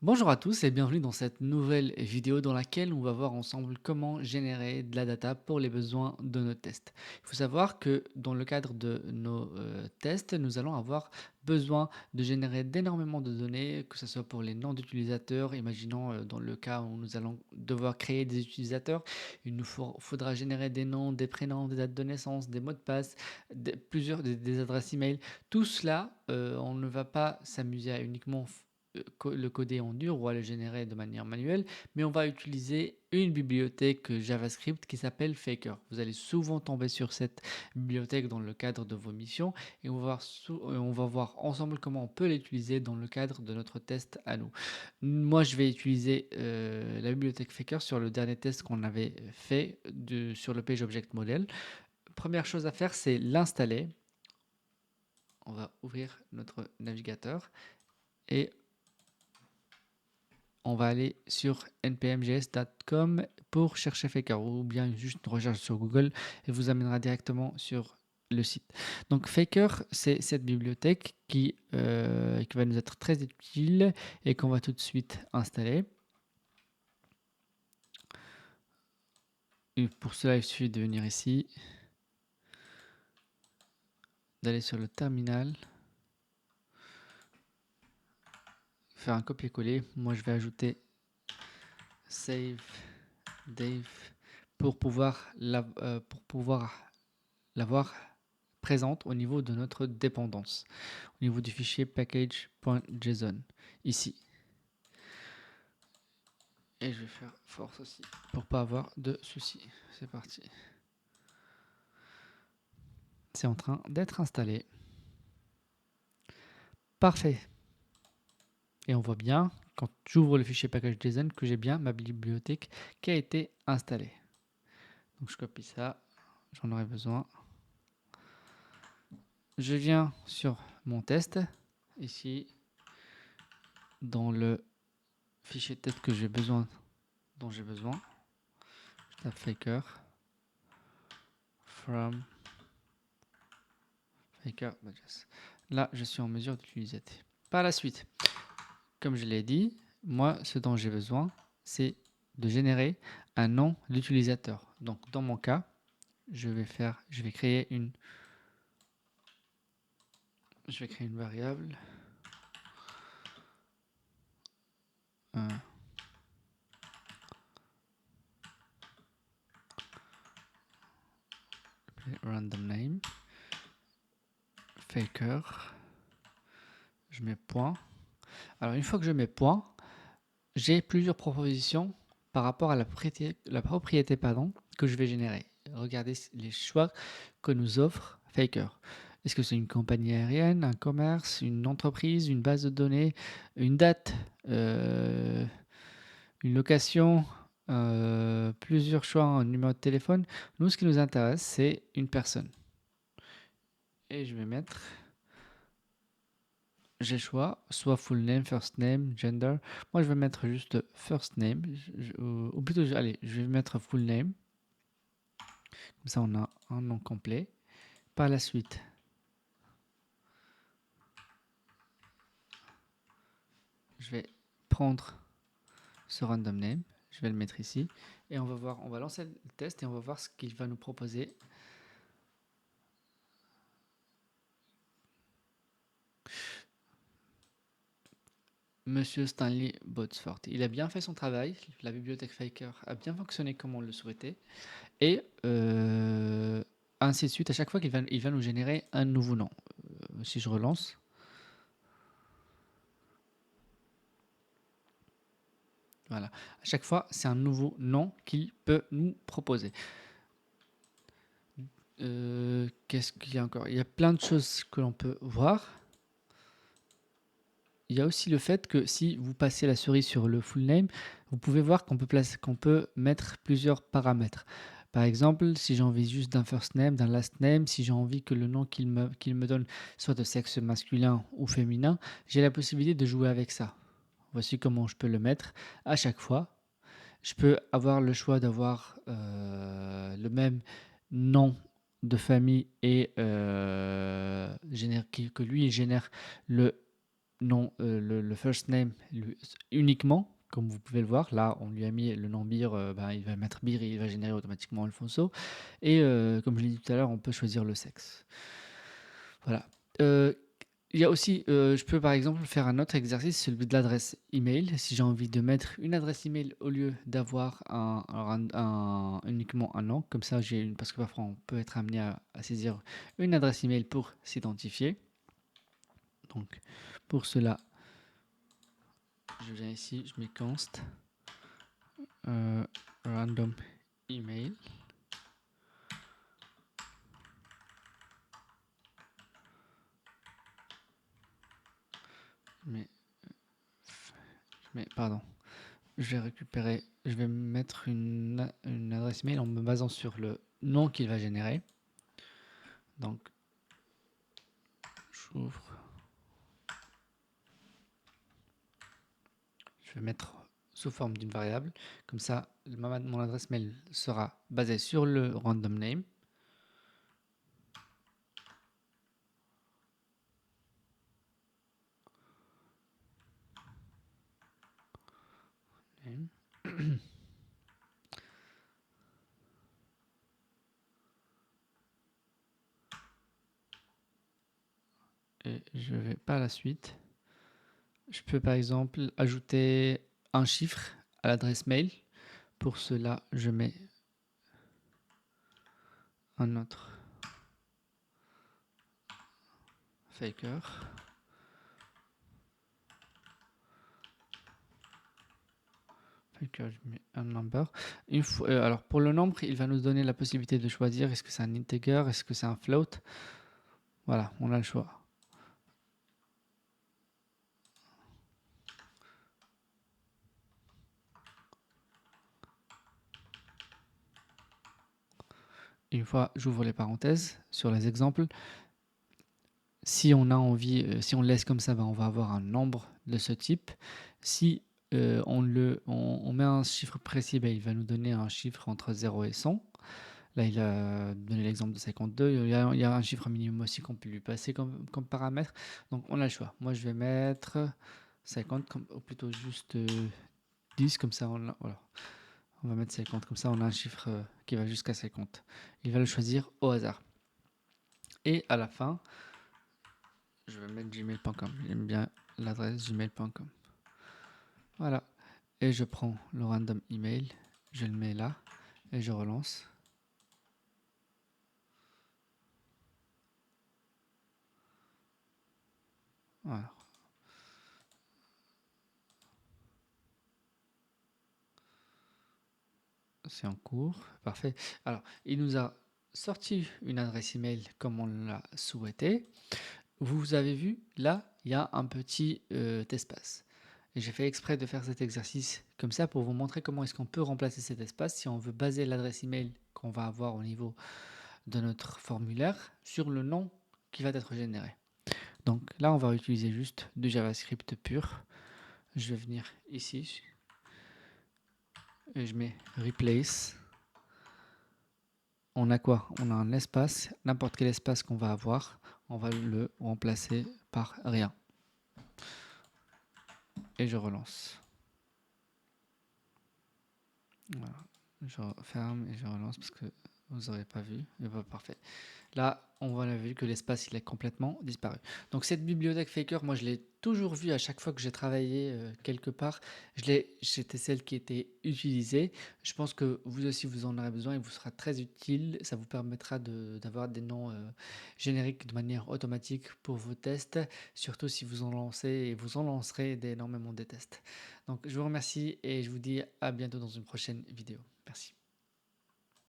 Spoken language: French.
Bonjour à tous et bienvenue dans cette nouvelle vidéo dans laquelle on va voir ensemble comment générer de la data pour les besoins de nos tests. Il faut savoir que dans le cadre de nos tests, nous allons avoir besoin de générer d'énormément de données, que ce soit pour les noms d'utilisateurs. Imaginons dans le cas où nous allons devoir créer des utilisateurs, il nous faudra générer des noms, des prénoms, des dates de naissance, des mots de passe, des adresses email. Tout cela, on ne va pas s'amuser à uniquement le coder en dur ou à le générer de manière manuelle, mais on va utiliser une bibliothèque JavaScript qui s'appelle Faker. Vous allez souvent tomber sur cette bibliothèque dans le cadre de vos missions et on va voir ensemble comment on peut l'utiliser dans le cadre de notre test à nous. Moi, je vais utiliser la bibliothèque Faker sur le dernier test qu'on avait fait sur le Page Object Model. Première chose à faire, c'est l'installer. On va ouvrir notre navigateur et on va aller sur npmjs.com pour chercher Faker ou bien juste une recherche sur Google et vous amènera directement sur le site. Donc Faker, c'est cette bibliothèque qui va nous être très utile et qu'on va tout de suite installer. Et pour cela, il suffit de venir ici, d'aller sur le terminal, faire un copier-coller. Moi, je vais ajouter save Dave pour pouvoir l'avoir présente au niveau de notre dépendance, au niveau du fichier package.json, ici. Et je vais faire force aussi pour pas avoir de soucis. C'est parti. C'est en train d'être installé. Parfait. Et on voit bien, quand j'ouvre le fichier package.json, que j'ai bien ma bibliothèque qui a été installée. Donc je copie ça, j'en aurai besoin. Je viens sur mon test, ici, dans le fichier test dont j'ai besoin. Je tape faker from faker badges. Là, je suis en mesure d'utiliser. Par la suite, comme je l'ai dit, moi, ce dont j'ai besoin, c'est de générer un nom d'utilisateur. Donc, dans mon cas, je vais créer une variable. euh, Random name faker. Je mets point. Alors, une fois que je mets point, j'ai plusieurs propositions par rapport à la propriété que je vais générer. Regardez les choix que nous offre Faker. Est-ce que c'est une compagnie aérienne, un commerce, une entreprise, une base de données, une date, une location, plusieurs choix, un numéro de téléphone? Nous, ce qui nous intéresse, c'est une personne. Et je vais mettre, j'ai le choix, soit full name, first name, gender. Moi, je vais mettre juste first name, ou plutôt, allez, je vais mettre full name. Comme ça, on a un nom complet. Par la suite, je vais prendre ce random name, je vais le mettre ici, et on va lancer le test et on va voir ce qu'il va nous proposer. Monsieur Stanley Botsford. Il a bien fait son travail, la bibliothèque Faker a bien fonctionné comme on le souhaitait, et ainsi de suite, à chaque fois il va nous générer un nouveau nom. Si je relance, voilà. À chaque fois, c'est un nouveau nom qu'il peut nous proposer. Qu'est-ce qu'il y a encore? Il y a plein de choses que l'on peut voir. Il y a aussi le fait que si vous passez la souris sur le full name, vous pouvez voir qu'on peut mettre plusieurs paramètres. Par exemple, si j'ai envie juste d'un first name, d'un last name, si j'ai envie que le nom qu'il me donne soit de sexe masculin ou féminin, j'ai la possibilité de jouer avec ça. Voici comment je peux le mettre à chaque fois. Je peux avoir le choix d'avoir le même nom de famille et que lui génère le nom, le first name uniquement, comme vous pouvez le voir. Là, on lui a mis le nom Bir, ben, il va mettre Bir et il va générer automatiquement Alfonso. Et comme je l'ai dit tout à l'heure, on peut choisir le sexe. Voilà. Il y a aussi, je peux par exemple faire un autre exercice, celui de l'adresse email. Si j'ai envie de mettre une adresse email au lieu d'avoir uniquement un nom, comme ça parce que parfois on peut être amené à saisir une adresse email pour s'identifier. Donc pour cela, je viens ici, je mets const random email. Pardon, je vais mettre une adresse email en me basant sur le nom qu'il va générer. Donc, j'ouvre. Je vais mettre sous forme d'une variable. Comme ça, mon adresse mail sera basée sur le random name. Et je vais pas à la suite. Je peux par exemple ajouter un chiffre à l'adresse mail. Pour cela, je mets un autre faker. Faker, je mets un number. Alors pour le nombre, il va nous donner la possibilité de choisir est-ce que c'est un integer, est-ce que c'est un float. Voilà, on a le choix. Une fois, j'ouvre les parenthèses sur les exemples. Si on a envie, si on le laisse comme ça, ben on va avoir un nombre de ce type. Si on met un chiffre précis, ben il va nous donner un chiffre entre 0 et 100. Là, il a donné l'exemple de 52. Il y a un chiffre minimum aussi qu'on peut lui passer comme paramètre. Donc, on a le choix. Moi, je vais mettre 50, ou plutôt juste 10, comme ça, voilà. On va mettre 50, comme ça, on a un chiffre qui va jusqu'à 50. Il va le choisir au hasard. Et à la fin, je vais mettre gmail.com. J'aime bien l'adresse gmail.com. Voilà. Et je prends le random email, je le mets là et je relance. Voilà. C'est en cours. Parfait. Alors, il nous a sorti une adresse email comme on l'a souhaité. Vous avez vu, là, il y a un petit espace. Et j'ai fait exprès de faire cet exercice comme ça pour vous montrer comment est-ce qu'on peut remplacer cet espace si on veut baser l'adresse email qu'on va avoir au niveau de notre formulaire sur le nom qui va être généré. Donc là, on va utiliser juste du JavaScript pur. Je vais venir ici et je mets replace. On a quoi? On a un espace, n'importe quel espace qu'on va avoir, on va le remplacer par rien. Et je relance. Voilà. Je ferme et je relance parce que vous n'aurez pas vu. Et bah, parfait. Là, on a vu que l'espace il est complètement disparu. Donc cette bibliothèque Faker, moi je l'ai toujours vue à chaque fois que j'ai travaillé quelque part. C'était celle qui était utilisée. Je pense que vous aussi vous en aurez besoin et vous sera très utile. Ça vous permettra d'avoir des noms génériques de manière automatique pour vos tests, surtout si vous en lancez et vous en lancerez énormément des tests. Donc je vous remercie et je vous dis à bientôt dans une prochaine vidéo. Merci.